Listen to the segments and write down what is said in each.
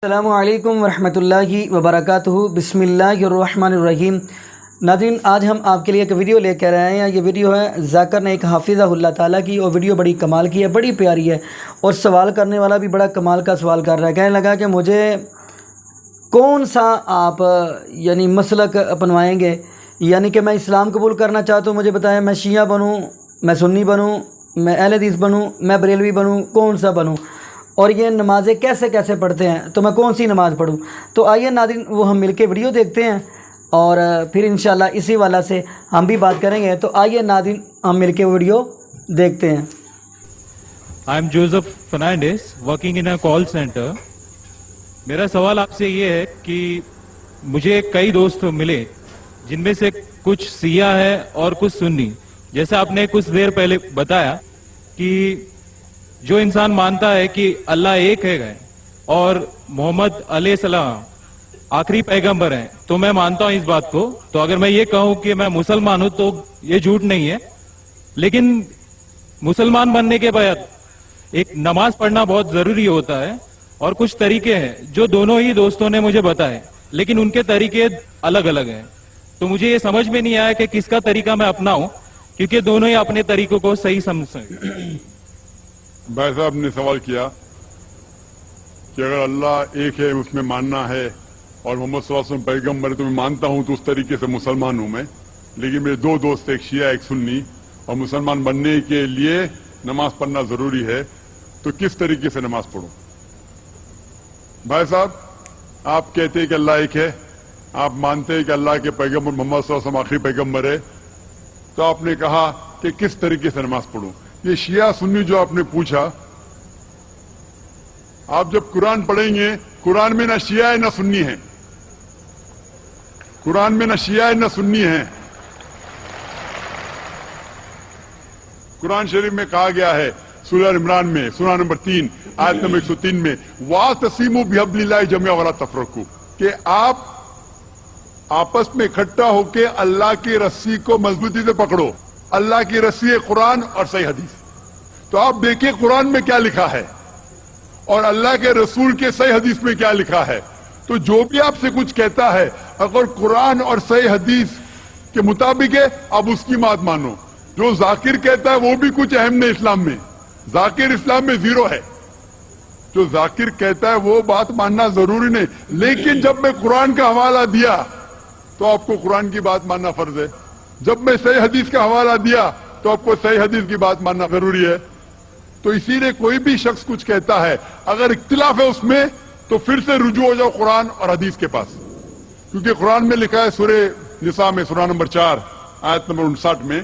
السلام علیکم ورحمۃ اللہ وبرکاتہ۔ بسم اللہ الرحمن الرحیم۔ ناظرین، آج ہم آپ کے لیے ایک ویڈیو لے کر آئے ہیں۔ یہ ویڈیو ہے ذاکر نے ایک حافظہ اللہ تعالیٰ کی، اور ویڈیو بڑی کمال کی ہے، بڑی پیاری ہے، اور سوال کرنے والا بھی بڑا کمال کا سوال کر رہا ہے۔ کہنے لگا کہ مجھے کون سا آپ مسلک اپنوائیں گے، یعنی کہ میں اسلام قبول کرنا چاہتا ہوں، مجھے بتائیں میں شیعہ بنوں، میں سنی بنوں، میں اہل حدیث بنوں، میں بریلوی بنوں، کون سا بنوں، اور یہ نمازیں کیسے کیسے پڑھتے ہیں، تو میں کون سی نماز پڑھوں۔ تو آئیے ناظرین، وہ ہم مل کے ویڈیو دیکھتے ہیں اور پھر انشاءاللہ اسی والا سے ہم بھی بات کریں گے۔ تو آئیے ناظرین، ہم مل کے ویڈیو دیکھتے ہیں۔ I am Joseph Fernandez, working in a call center. میرا سوال آپ سے یہ ہے کہ مجھے کئی دوست ملے جن میں سے کچھ سیاہ ہے اور کچھ سنی۔ جیسے آپ نے کچھ دیر پہلے بتایا کہ جو انسان مانتا ہے کہ اللہ ایک ہے اور محمد علیہ السلام آخری پیغمبر ہیں، تو میں مانتا ہوں اس بات کو۔ تو اگر میں یہ کہوں کہ میں مسلمان ہوں تو یہ جھوٹ نہیں ہے، لیکن مسلمان بننے کے بعد ایک نماز پڑھنا بہت ضروری ہوتا ہے، اور کچھ طریقے ہیں جو دونوں ہی دوستوں نے مجھے بتائے، لیکن ان کے طریقے الگ الگ ہیں۔ تو مجھے یہ سمجھ میں نہیں آیا کہ کس کا طریقہ میں اپناؤں، کیونکہ دونوں ہی اپنے طریقوں کو صحیح سمجھتے ہیں۔ بھائی صاحب نے سوال کیا کہ اگر اللہ ایک ہے اس میں ماننا ہے اور محمد صلی اللہ علیہ وسلم پیغمبر ہے تو میں مانتا ہوں، تو اس طریقے سے مسلمان ہوں میں، لیکن میرے دو دوست، ایک شیعہ ایک سنی، اور مسلمان بننے کے لیے نماز پڑھنا ضروری ہے، تو کس طریقے سے نماز پڑھوں؟ بھائی صاحب، آپ کہتے ہیں کہ اللہ ایک ہے، آپ مانتے ہیں کہ اللہ کے پیغمبر محمد صلی اللہ علیہ وسلم آخری پیغمبر ہے، تو آپ نے کہا کہ کس طریقے سے نماز پڑھوں؟ یہ شیعہ سنی جو آپ نے پوچھا، آپ جب قرآن پڑھیں گے، قرآن میں نہ شیعہ ہے نہ سنی ہے، قرآن میں نہ شیعہ ہے نہ سنی ہے۔ قرآن شریف میں کہا گیا ہے سورہ عمران میں، سورہ نمبر 3 آیت نمبر 103 میں، وَاعْتَصِمُوا بِحَبْلِ اللَّهِ جَمِيعًا وَلَا تَفَرَّقُوا، کہ آپ آپس میں اکٹھا ہو کے اللہ کی رسی کو مضبوطی سے پکڑو۔ اللہ کی رسی ہے قرآن اور صحیح حدیث۔ تو آپ دیکھیں قرآن میں کیا لکھا ہے اور اللہ کے رسول کے صحیح حدیث میں کیا لکھا ہے۔ تو جو بھی آپ سے کچھ کہتا ہے، اگر قرآن اور صحیح حدیث کے مطابق ہے، آپ اس کی بات مانو۔ جو ذاکر کہتا ہے وہ بھی کچھ اہم نہیں اسلام میں، ذاکر اسلام میں زیرو ہے۔ جو ذاکر کہتا ہے وہ بات ماننا ضروری نہیں، لیکن جب میں قرآن کا حوالہ دیا تو آپ کو قرآن کی بات ماننا فرض ہے، جب میں صحیح حدیث کا حوالہ دیا تو آپ کو صحیح حدیث کی بات ماننا ضروری ہے۔ تو اسی لیے کوئی بھی شخص کچھ کہتا ہے، اگر اختلاف ہے اس میں، تو پھر سے رجوع ہو جاؤ قرآن اور حدیث کے پاس، کیونکہ قرآن میں لکھا ہے سورہ نساء میں، سورہ نمبر 4 آیت نمبر 59 میں،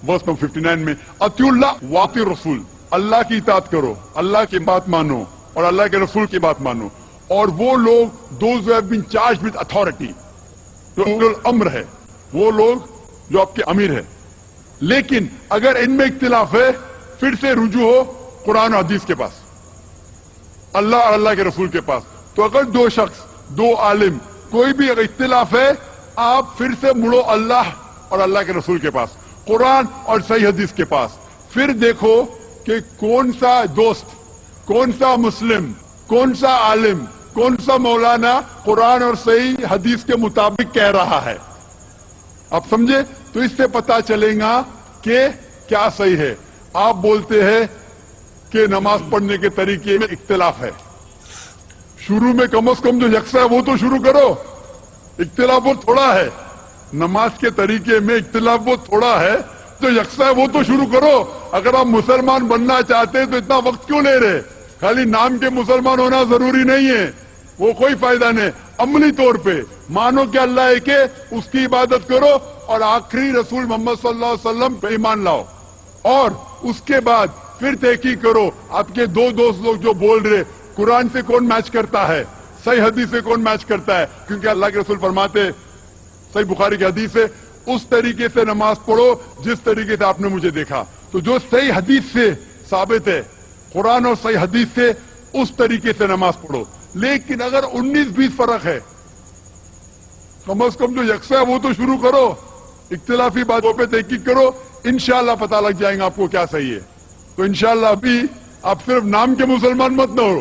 ورس نمبر 59 میں، اطیعوا اللہ واطیعوا الرسول، اللہ کی اطاعت کرو، اللہ کی بات مانو اور اللہ کے رسول کی بات مانو۔ اور وہ لوگ those who have been charged with authority، جو الامر ہے، وہ لوگ جو آپ کے امیر ہے۔ لیکن اگر ان میں اختلاف ہے، پھر سے رجوع ہو قرآن و حدیث کے پاس، اللہ اور اللہ کے رسول کے پاس۔ تو اگر دو شخص، دو عالم، کوئی بھی اگر اختلاف ہے، آپ پھر سے مڑو اللہ اور اللہ کے رسول کے پاس، قرآن اور صحیح حدیث کے پاس۔ پھر دیکھو کہ کون سا دوست، کون سا مسلم، کون سا عالم، کون سا مولانا قرآن اور صحیح حدیث کے مطابق کہہ رہا ہے۔ آپ سمجھے؟ تو اس سے پتا چلے گا کہ کیا صحیح ہے۔ آپ بولتے ہیں کہ نماز پڑھنے کے طریقے میں اختلاف ہے، شروع میں کم از کم جو یکساں ہے وہ تو شروع کرو، اختلاف وہ تھوڑا ہے، نماز کے طریقے میں اختلاف وہ تھوڑا ہے، جو یکساں ہے وہ تو شروع کرو۔ اگر آپ مسلمان بننا چاہتے ہیں تو اتنا وقت کیوں لے رہے؟ خالی نام کے مسلمان ہونا ضروری نہیں ہے، وہ کوئی فائدہ نہیں۔ عملی طور پہ مانو کہ اللہ ایک ہے، اس کی عبادت کرو، اور آخری رسول محمد صلی اللہ علیہ وسلم پہ ایمان لاؤ، اور اس کے بعد پھر تحقیق کرو۔ آپ کے دو دوست لوگ جو بول رہے قرآن سے کون میچ کرتا ہے، صحیح حدیث سے کون میچ کرتا ہے، کیونکہ اللہ کے رسول فرماتے، صحیح بخاری کی حدیث ہے، اس طریقے سے نماز پڑھو جس طریقے سے آپ نے مجھے دیکھا۔ تو جو صحیح حدیث سے ثابت ہے، قرآن اور صحیح حدیث سے، اس طریقے سے نماز پڑھو۔ لیکن اگر 19-20 فرق ہے، کم از کم جو یکساں ہے وہ تو شروع کرو، اختلافی باتوں پہ تحقیق کرو، انشاءاللہ پتہ لگ جائے گا آپ کو کیا صحیح ہے۔ تو انشاءاللہ ابھی آپ صرف نام کے مسلمان مت نہ ہو،